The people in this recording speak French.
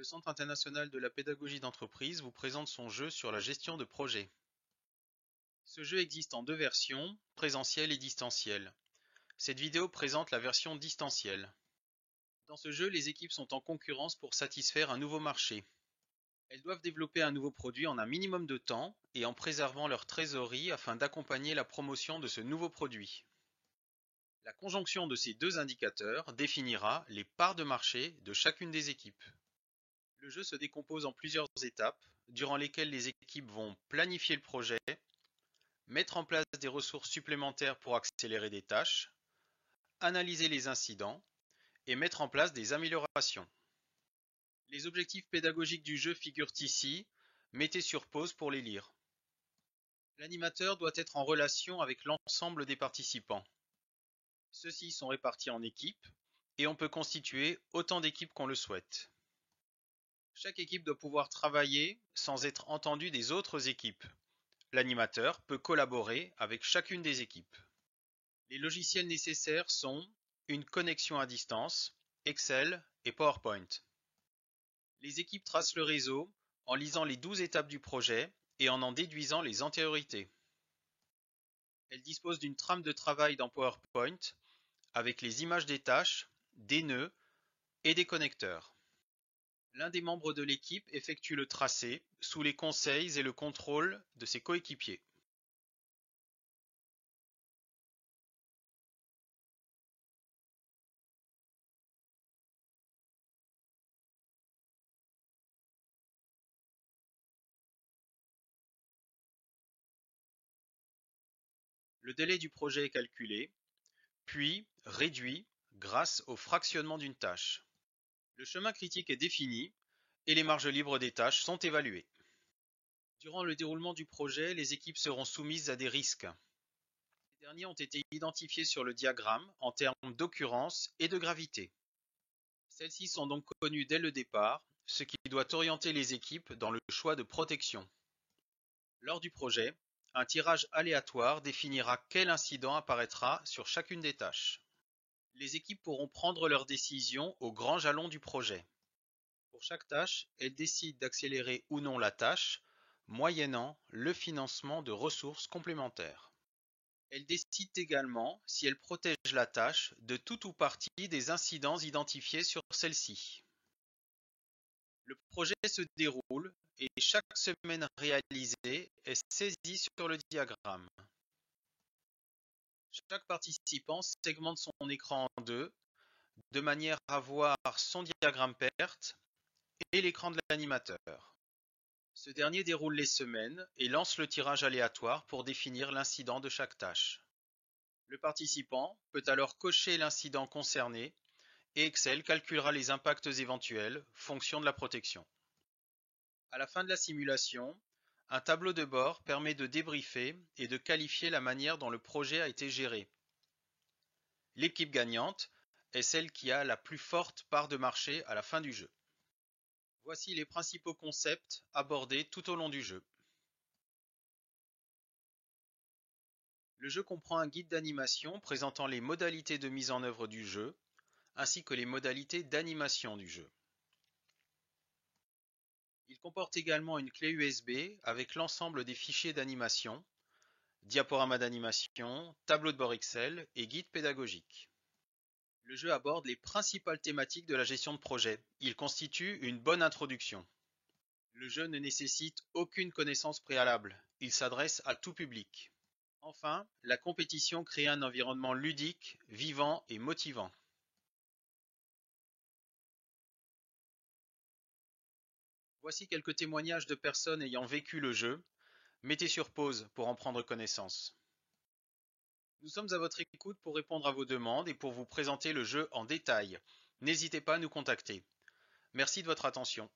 Centre international de la pédagogie d'entreprise vous présente son jeu sur la gestion de projet. Ce jeu existe en deux versions, présentielle et distancielle. Cette vidéo présente la version distancielle. Dans ce jeu, les équipes sont en concurrence pour satisfaire un nouveau marché. Elles doivent développer un nouveau produit en un minimum de temps et en préservant leur trésorerie afin d'accompagner la promotion de ce nouveau produit. La conjonction de ces deux indicateurs définira les parts de marché de chacune des équipes. Le jeu se décompose en plusieurs étapes, durant lesquelles les équipes vont planifier le projet, mettre en place des ressources supplémentaires pour accélérer des tâches, analyser les incidents et mettre en place des améliorations. Les objectifs pédagogiques du jeu figurent ici, mettez sur pause pour les lire. L'animateur doit être en relation avec l'ensemble des participants. Ceux-ci sont répartis en équipes et on peut constituer autant d'équipes qu'on le souhaite. Chaque équipe doit pouvoir travailler sans être entendue des autres équipes. L'animateur peut collaborer avec chacune des équipes. Les logiciels nécessaires sont une connexion à distance, Excel et PowerPoint. Les équipes tracent le réseau en lisant les 12 étapes du projet et en déduisant les antériorités. Elles disposent d'une trame de travail dans PowerPoint avec les images des tâches, des nœuds et des connecteurs. L'un des membres de l'équipe effectue le tracé sous les conseils et le contrôle de ses coéquipiers. Le délai du projet est calculé, puis réduit grâce au fractionnement d'une tâche. Le chemin critique est défini et les marges libres des tâches sont évaluées. Durant le déroulement du projet, les équipes seront soumises à des risques. Ces derniers ont été identifiés sur le diagramme en termes d'occurrence et de gravité. Celles-ci sont donc connues dès le départ, ce qui doit orienter les équipes dans le choix de protection. Lors du projet, un tirage aléatoire définira quel incident apparaîtra sur chacune des tâches. Les équipes pourront prendre leurs décisions au grand jalon du projet. Pour chaque tâche, elles décident d'accélérer ou non la tâche, moyennant le financement de ressources complémentaires. Elles décident également si elles protègent la tâche de tout ou partie des incidents identifiés sur celle-ci. Le projet se déroule et chaque semaine réalisée est saisie sur le diagramme. Chaque participant segmente son écran en deux, de manière à voir son diagramme perte et l'écran de l'animateur. Ce dernier déroule les semaines et lance le tirage aléatoire pour définir l'incident de chaque tâche. Le participant peut alors cocher l'incident concerné et Excel calculera les impacts éventuels, fonction de la protection. À la fin de la simulation, un tableau de bord permet de débriefer et de qualifier la manière dont le projet a été géré. L'équipe gagnante est celle qui a la plus forte part de marché à la fin du jeu. Voici les principaux concepts abordés tout au long du jeu. Le jeu comprend un guide d'animation présentant les modalités de mise en œuvre du jeu, ainsi que les modalités d'animation du jeu. Il comporte également une clé USB avec l'ensemble des fichiers d'animation, diaporama d'animation, tableau de bord Excel et guide pédagogique. Le jeu aborde les principales thématiques de la gestion de projet. Il constitue une bonne introduction. Le jeu ne nécessite aucune connaissance préalable. Il s'adresse à tout public. Enfin, la compétition crée un environnement ludique, vivant et motivant. Voici quelques témoignages de personnes ayant vécu le jeu. Mettez sur pause pour en prendre connaissance. Nous sommes à votre écoute pour répondre à vos demandes et pour vous présenter le jeu en détail. N'hésitez pas à nous contacter. Merci de votre attention.